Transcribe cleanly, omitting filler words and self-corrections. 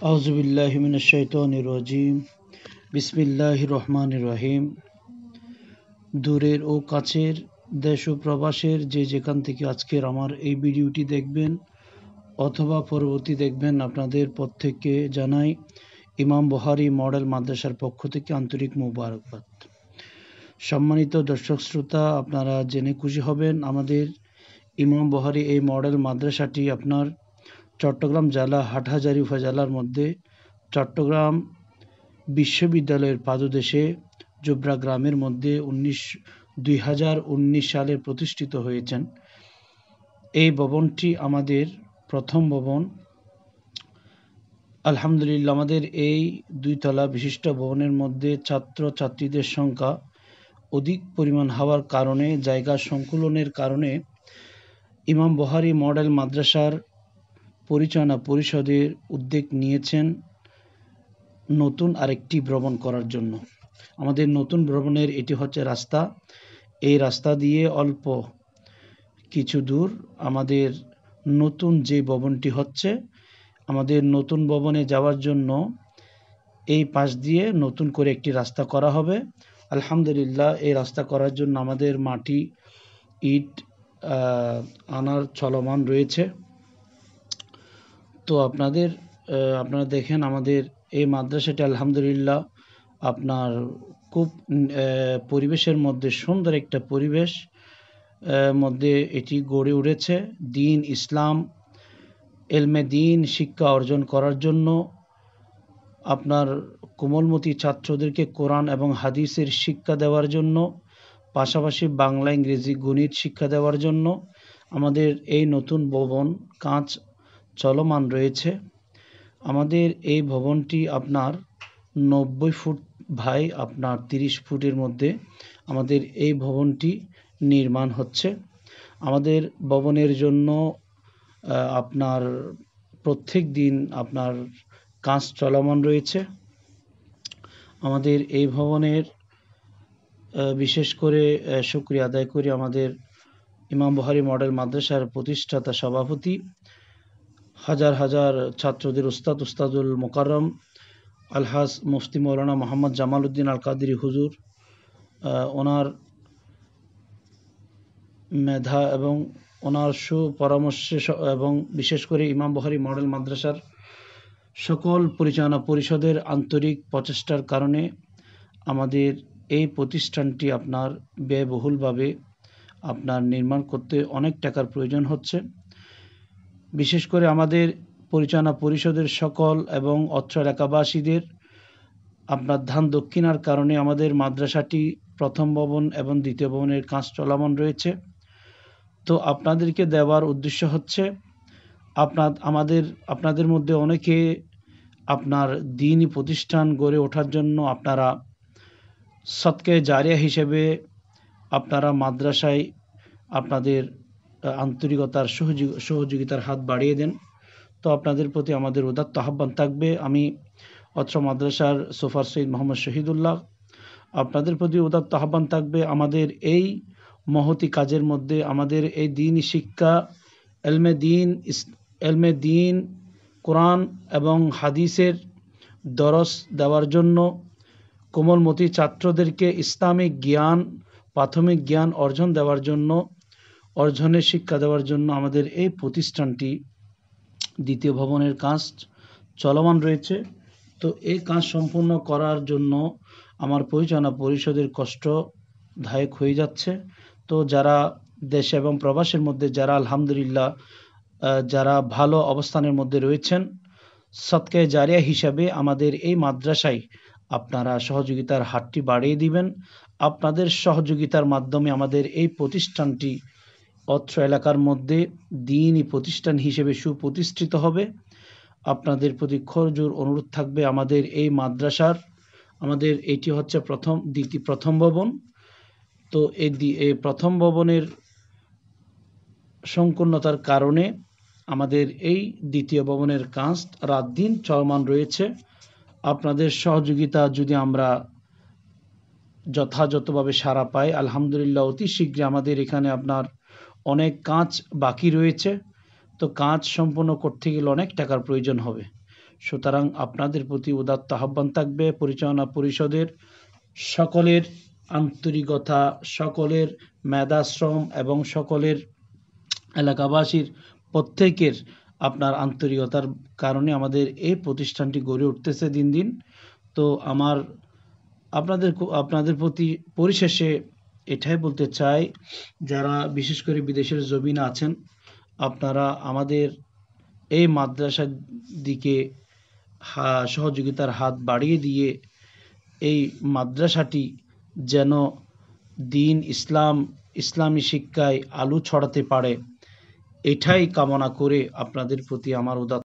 আউযুবিল্লাহি মিনাশ শাইতানির রাজিম। বিসমিল্লাহির রহমানির রহিম। দূরের ও কাছের, দেশ ও প্রবাসের যে যেখান থেকে আজকের আমার এই ভিডিওটি দেখবেন অথবা পরবর্তী দেখবেন, আপনাদের প্রত্যেককে জানাই ইমাম বুখারী মডেল মাদ্রাসার পক্ষ থেকে আন্তরিক মোবারকবাদ। সম্মানিত দর্শক শ্রোতা, আপনারা জেনে খুশি হবেন আমাদের ইমাম বুখারী এই মডেল মাদ্রাসাটি আপনার চট্টগ্রাম জেলা হাটহাজারী উপজেলার মধ্যে চট্টগ্রাম বিশ্ববিদ্যালয়ের পাদদেশে জোবরা গ্রামের মধ্যে 2019 সালে প্রতিষ্ঠিত হয়েছেন। এই ভবনটি আমাদের প্রথম ভবন। আলহামদুলিল্লাহ, আমাদের এই 2 তলা বিশিষ্ট ভবনের মধ্যে ছাত্র ছাত্রীদের সংখ্যা অধিক পরিমাণ হওয়ার কারণে, জায়গা সংকুলনের কারণে ইমাম বুখারী মডেল মাদ্রাসার পরিচালনা পরিষদের উদ্যোগ নিয়েছেন নতুন আরেকটি ভবন করার জন্য। আমাদের নতুন ভবনের এটি হচ্ছে রাস্তা। এই রাস্তা দিয়ে অল্প কিছু দূর আমাদের নতুন যে ভবনটি হচ্ছে, আমাদের নতুন ভবনে যাওয়ার জন্য এই পাশ দিয়ে নতুন করে একটি রাস্তা করা হবে। আলহামদুলিল্লাহ, এই রাস্তা করার জন্য আমাদের মাটি ইট আনার চলমান রয়েছে। তো আপনারা দেখেন আমাদের এই মাদ্রাসাটি আলহামদুলিল্লাহ আপনার খুব পরিবেশের মধ্যে সুন্দর একটা পরিবেশ মধ্যে এটি গড়ে উঠেছে। দ্বীন ইসলাম এলমে দ্বীন শিক্ষা অর্জন করার জন্য, আপনার কোমলমতি ছাত্রদেরকে কোরআন এবং হাদিসের শিক্ষা দেওয়ার জন্য, পাশাপাশি বাংলা ইংরেজি গণিত শিক্ষা দেওয়ার জন্য আমাদের এই নতুন ভবন কাজ চলমান রয়েছে। আমাদের এই ভবনটি আপনার 90 ফুট বাই আপনার 30 ফুটের মধ্যে আমাদের এই ভবনটি নির্মাণ হচ্ছে। আমাদের ভবনের জন্য আপনার প্রত্যেক দিন আপনার কাজ চলমান রয়েছে। আমাদের এই ভবনের বিশেষ করে শুকরিয়া আদায় করি আমাদের ইমাম বুখারী মডেল মাদ্রাসার প্রতিষ্ঠাতা সভাপতি, হাজার হাজার ছাত্রদের উস্তাদুল মোকাররম আলহাজ মুফতি মৌলানা মোহাম্মদ জামাল উদ্দিন আল কাদেরী হুজুর, ওনার মেধা এবং ওনার সুপরামর্শে এবং বিশেষ করে ইমাম বুখারী মডেল মাদ্রাসার সকল পরিচালনা পরিষদের আন্তরিক প্রচেষ্টার কারণে আমাদের এই প্রতিষ্ঠানটি আপনার ব্যয়বহুলভাবে আপনার নির্মাণ করতে অনেক টাকার প্রয়োজন হচ্ছে। বিশেষ করে আমাদের পরিচালনা পরিষদের সকল এবং অত্র এলাকাবাসীদের আপনার ধান দক্ষিণার কারণে আমাদের মাদ্রাসাটি প্রথম ভবন এবং দ্বিতীয় ভবনের কাজ চলমান রয়েছে। তো আপনাদেরকে দেওয়ার উদ্দেশ্য হচ্ছে আপনাদের মধ্যে অনেকে আপনার দ্বীনি প্রতিষ্ঠান গড়ে ওঠার জন্য আপনারা সদকায়ে জারিয়া হিসেবে আপনারা মাদ্রাসায় আপনাদের আন্তরিকতার সহযোগিতার হাত বাড়িয়ে দেন। তো আপনাদের প্রতি আমাদের উদাত্ত আহ্বান থাকবে। আমি অত্র মাদ্রাসার সুপার সৈয়দ মোহাম্মদ শহীদুল্লাহ, আপনাদের প্রতি উদাত্ত আহ্বান থাকবে আমাদের এই মহতি কাজের মধ্যে আমাদের এই দ্বীনি শিক্ষা, এলমে দ্বীন কোরআন এবং হাদিসের দরস দেওয়ার জন্য, কোমলমতি ছাত্রদেরকে ইসলামিক জ্ঞান, প্রাথমিক জ্ঞান অর্জনের শিক্ষা দেওয়ার জন্য আমাদের এই প্রতিষ্ঠানটি দ্বিতীয় ভবনের কাজ চলমান রয়েছে। তো এই কাজ সম্পূর্ণ করার জন্য আমার পরিচালনা পরিষদের কষ্টদায়ক হয়ে যাচ্ছে। তো যারা দেশে এবং প্রবাসের মধ্যে যারা আলহামদুলিল্লাহ যারা ভালো অবস্থানের মধ্যে রয়েছেন, সদকায়ে জারিয়া হিসাবে আমাদের এই মাদ্রাসায় আপনারা সহযোগিতার হাতটি বাড়িয়ে দিবেন। আপনাদের সহযোগিতার মাধ্যমে আমাদের এই প্রতিষ্ঠানটি অত্র এলাকার মধ্যে দ্বীনি প্রতিষ্ঠান হিসেবে সুপ্রতিষ্ঠিত হবে। আপনাদের প্রতি করজোড় অনুরোধ থাকবে আমাদের এই মাদ্রাসার, আমাদের এটি হচ্ছে প্রথম ভবন। তো এই প্রথম ভবনের সংকীর্ণতার কারণে আমাদের এই দ্বিতীয় ভবনের কাজ রাত দিন চলমান রয়েছে। আপনাদের সহযোগিতা যদি আমরা যথাযথভাবে সাড়া পাই, আলহামদুলিল্লাহ অতি শীঘ্রই আমাদের এখানে আপনার অনেক কাজ বাকি রয়েছে। তো কাজ সম্পন্ন করতে গেলে অনেক টাকার প্রয়োজন হবে। সুতরাং আপনাদের প্রতি উদাত্ত আহ্বান থাকবে পরিচালনা পরিষদের সকলের আন্তরিকতা, সকলের মেধাশ্রম এবং সকলের এলাকাবাসীর প্রত্যেকের আপনার আন্তরিকতার কারণে আমাদের এই প্রতিষ্ঠানটি গড়ে উঠতেছে দিন দিন। তো আমার আপনাদের প্রতি পরিশেষে এটাই বলতে চাই, যারা বিশেষ করে বিদেশের জমিনে আছেন, আপনারা আমাদের এই মাদ্রাসার দিকে সহযোগিতার হাত বাড়িয়ে দিয়ে এই মাদ্রাসাটি যেন দিন ইসলামী শিক্ষায় আলো ছড়াতে পারে, এটাই কামনা করে আপনাদের প্রতি আমার উদাত্ত